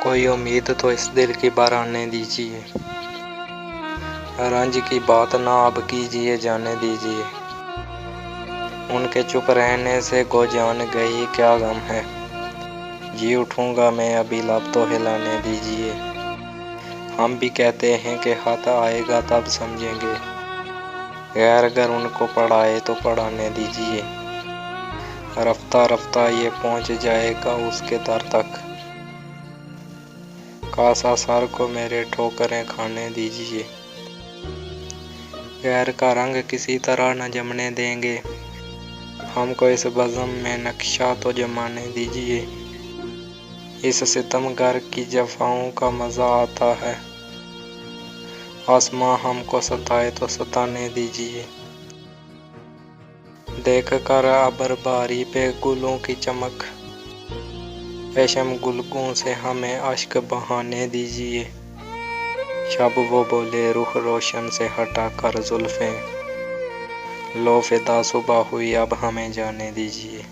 कोई उम्मीद तो इस दिल की बार आने दीजिए। रंज की बात ना अब कीजिए, जाने दीजिए। उनके चुप रहने से गो जान गई क्या गम है। जी उठूंगा मैं अभी, लब तो हिलाने दीजिए। हम भी कहते हैं कि हाथ आएगा तब समझेंगे। गैर अगर उनको पढ़ाए तो पढ़ाने दीजिए। रफ्ता रफ्ता ये पहुंच जाएगा उसके दर तक। कासा सर को मेरे ठोकरें खाने दीजिए। गैर का रंग किसी तरह न जमने देंगे। हमको इस बज़म में नक्शा तो जमाने दीजिए। इस सितमगर की जफाओं का मज़ा आता है। आसमां हमको सताए तो सताने दीजिए। देख कर अबरबारी पे गुलों की चमक, रेशम गुलगों से हमें अश्क बहाने दीजिए। शब वो बोले रुख रोशन से हटा कर जुल्फें, लो फिदा सुबह हुई अब हमें जाने दीजिए।